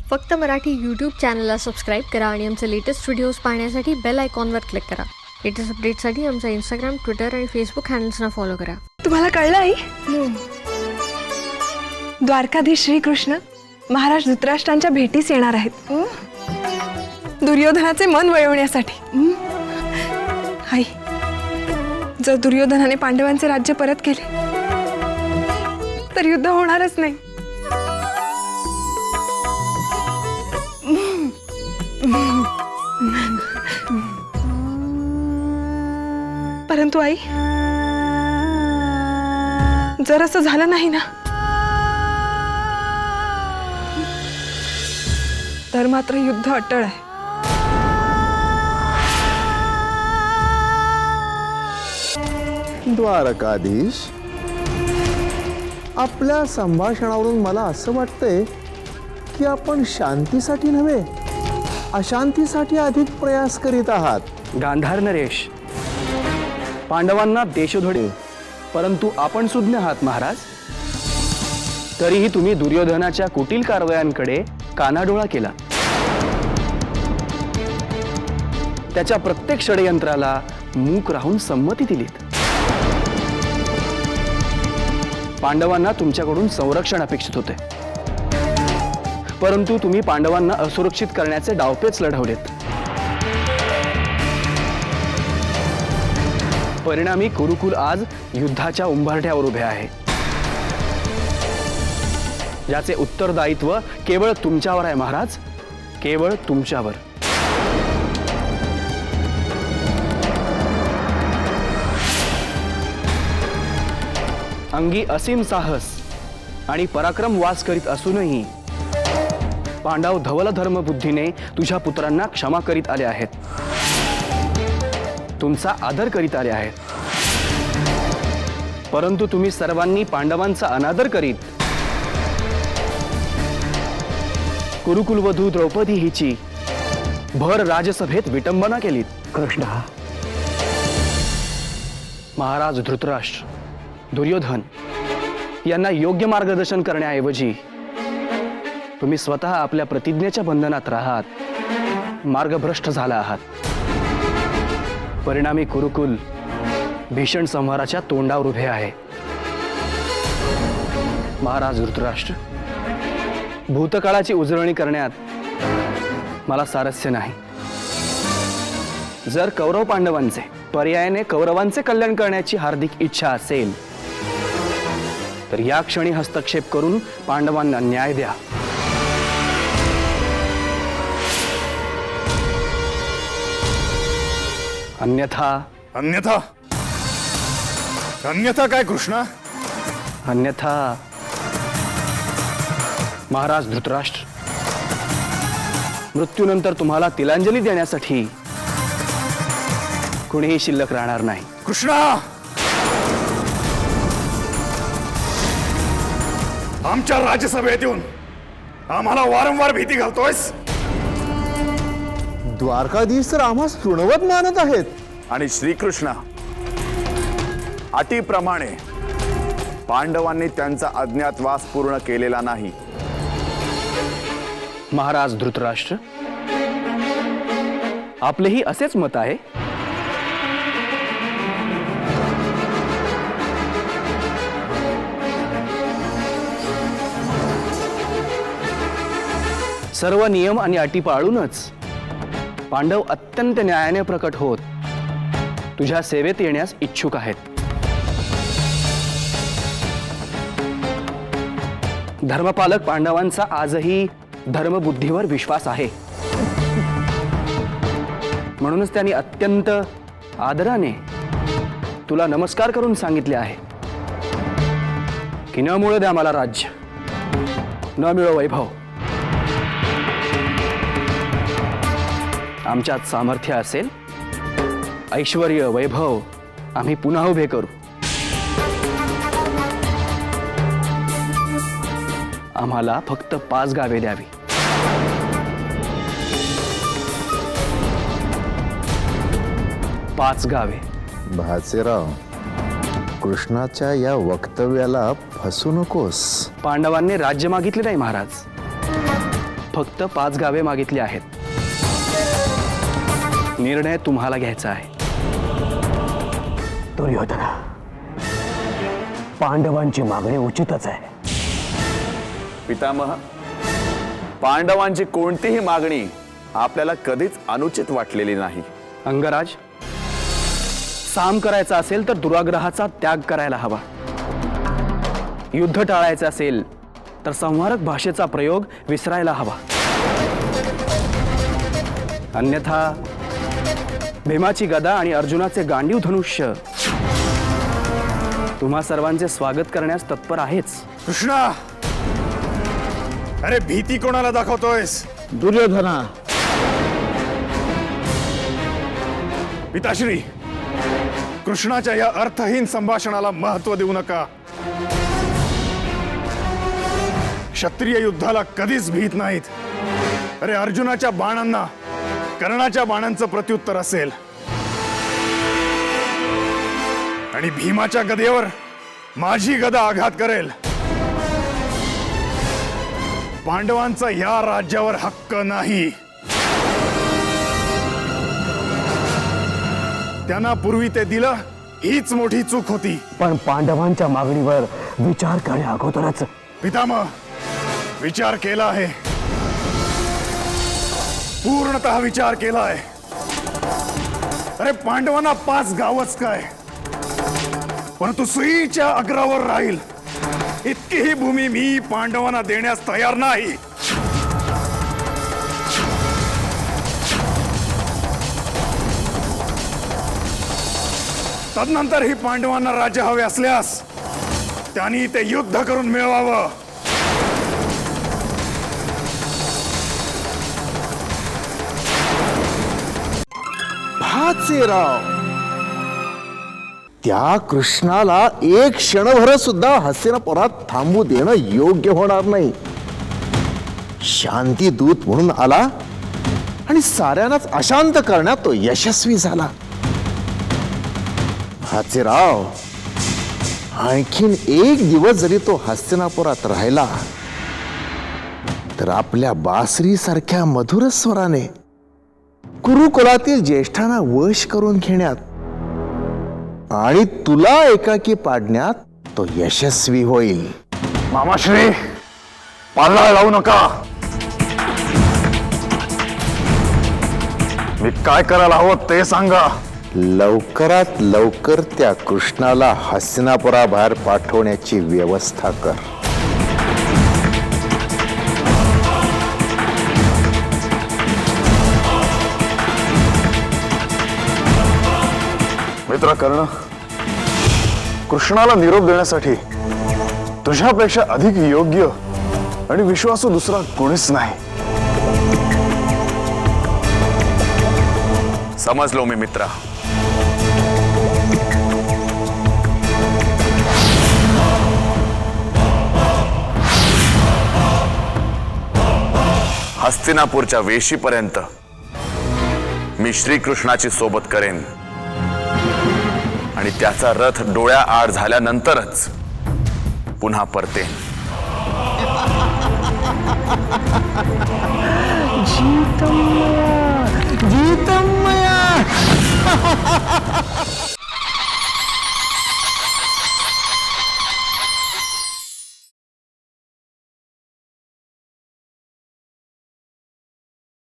फक्त मराठी यूट्यूब चॅनलला सबस्क्राईब करा आणि आमचे लेटेस्ट व्हिडिओज पाहण्यासाठी बेल आयकॉनवर क्लिक करा. लेटेस्ट अपडेटसाठी आमचा इंस्टाग्राम, ट्विटर आणि फेसबुक हँडल्सना फॉलो करा. तुम्हाला कळलं आई? द्वारकाधीश श्रीकृष्ण महाराज धृतराष्ट्रांच्या भेटीस येणार आहेत. दुर्योधनाचे मन वळवण्यासाठी. आई, जर दुर्योधनाने पांडवांचे राज्य परत केले तर युद्ध होणारच नाही. परंतु आई, जर असं झालं नाही ना तर मात्र युद्ध अटळ आहे. द्वारकाधीश, आपल्या संभाषणावरून मला असं वाटतंय की आपण शांतीसाठी नव्हे अशांतीसाठी अधिक प्रयास करीत आहात. गांधार नरेश, पांडवांना देशोधडी, परंतु आपण सुज्ञ आहात महाराज. तरीही तुम्ही दुर्योधनाच्या कुटील कारवायांकडे कानाडोळा केला. त्याच्या प्रत्येक षडयंत्राला मूक राहून संमती दिलीत. पांडवांना तुमच्याकडून संरक्षण अपेक्षित होते, परंतु तुम्ही पांडवांना असुरक्षित करण्याचे डावपेच लढवलेत. परिणामी कुरुकुल आज युद्धाच्या उंबरठ्यावर उभे आहे, याचे उत्तरदायित्व केवळ तुमच्यावर आहे महाराज, केवळ तुमच्यावर. अंगी असीम साहस आणि पराक्रम वास करीत असूनही पांडव धवल धर्म बुद्धीने तुझ्या पुत्रांना क्षमा करीत आले आहेत, तुमचा आदर करीत आले आहेत. परंतु तुम्ही सर्वांनी पांडवांचा अनादर करीत कुरुकुलवधू द्रौपदी हिची भर राजसभेत विटंबना केलीत. कृष्णा, महाराज धृतराष्ट्र, दुर्योधन यांना योग्य मार्गदर्शन करण्याऐवजी तुम्ही स्वतः आपल्या प्रतिज्ञेच्या बंधनात राहात मार्गभ्रष्ट झाला आहात. परिणामी कुरुकुल भीषण संहाराच्या तोंडावर उभे आहे. महाराज धृतराष्ट्र, भूतकाळाची उजळणी करण्यात मला सारस्य नाही. जर कौरव पांडवांचे पर्यायाने कौरवांचे कल्याण करण्याची हार्दिक इच्छा असेल तर या क्षणी हस्तक्षेप करून पांडवांना न्याय द्या. अन्यथा अन्यथा अन्यथा काय कृष्णा? अन्यथा महाराज धृतराष्ट्र, मृत्यूनंतर तुम्हाला तिलांजली देण्यासाठी कुणीही शिल्लक राहणार नाही. कृष्णा, आमच्या राज्यसभेत येऊन आम्हाला वारंवार भीती घालतोयस द्वारकाधीश तर आम्हा तृणवत मानत आहेत. आणि श्रीकृष्णा, अटीप्रमाणे पांडवांनी त्यांचा अज्ञातवास पूर्ण केलेला नाही. महाराज धृतराष्ट्र, आपलेही असेच मत आहे? सर्व नियम आणि अटी पाळूनच पांडव अत्यंत न्यायाने प्रकट होत तुझ्या सेवेत येण्यास इच्छुक आहेत. धर्मपालक पांडवांचा आजही धर्मबुद्धीवर विश्वास आहे. म्हणूनच त्यांनी अत्यंत आदराने तुला नमस्कार करून सांगितले आहे की न मिळू द्या मला राज्य, न मिळो वैभव. आमच्यात सामर्थ्य असेल, ऐश्वर्य वैभव आम्ही पुन्हा उभे करू. आम्हाला फक्त 5 गावे द्यावी. पाच गावे. भासेराव, कृष्णाच्या या वक्तव्याला फसू नकोस. पांडवांनी राज्य मागितले नाही महाराज, फक्त 5 गावे मागितली आहेत. निर्णय तुम्हाला घ्यायचा आहे. दुर्योधना, पांडवांची मागणी उचितच आहे. पितामह, पांडवांची कोणतीही मागणी आपल्याला कधीच अनुचित वाटलेली नाही. अंगराज, साम करायचा असेल तर दुराग्रहाचा त्याग करायला हवा. युद्ध टाळायचं असेल तर संहारक भाषेचा प्रयोग विसरायला हवा. अन्यथा भीमाची गदा आणि अर्जुनाचे गांडीव धनुष्य तुम्हा सर्वांचे स्वागत करण्यास तत्पर आहेच. कृष्णा, अरे भीती कोणाला दाखवतोयस? दुर्योधना, पिताश्री, कृष्णाच्या या अर्थहीन संभाषणाला महत्व देऊ नका. क्षत्रिय युद्धाला कधीच भीत नाहीत. अरे अर्जुनाच्या बाणांना कर्णाच्या बाणांचं प्रत्युत्तर असेल आणि भीमाच्या गदेवर माझी गदा आघात करेल. पांडवांचा या राज्यावर हक्क नाही. त्यांना पूर्वी ते दिलं हीच मोठी चूक होती. पण पांडवांच्या मागणीवर विचार करण्या अगोदरच पितामह, विचार केला आहे, पूर्णतः विचार केला आहे. अरे पांडवांना 5 गावच काय, परंतु सुईच्या अग्रावर राहील इतकीही भूमी मी पांडवांना देण्यास तयार नाही. तदनंतर ही पांडवांना राज्य हवे असल्यास त्यांनी ते युद्ध करून मिळवावं. भाचेराव, त्या कृष्णाला एक क्षणभर सुद्धा हस्तिनापुरात थांबू देणं योग्य होणार नाही. शांती दूत म्हणून आला आणि साऱ्यांनाच अशांत करण्यात तो यशस्वी झाला. भाचेराव, आणखीन एक दिवस जरी तो हस्तिनापुरात राहिला तर आपल्या बासरी सारख्या मधुर स्वराने कुरुकुलातील ज्येष्ठांना वश करून घेण्यात आणि तुला एकाकी पाडण्यात तो यशस्वी होईल. मामाश्री, पाल्ला लावू नका. मी काय करायला हवं ते सांगा. लवकरात लवकर त्या कृष्णाला हस्तिनापुराबाहेर पाठवण्याची व्यवस्था कर. मित्र कर्ण, कृष्णाला निरोप देण्यासाठी तुझ्यापेक्षा अधिक योग्य आणि विश्वासू दुसरा कोणीच नाही. समजलो मी मित्रा. हस्तिनापूरच्या वेशीपर्यंत मी श्रीकृष्णाची सोबत करेन आणि त्याचा रथ डोळ्या आड झाल्यानंतरच पुन्हा परतेन. जीतम मया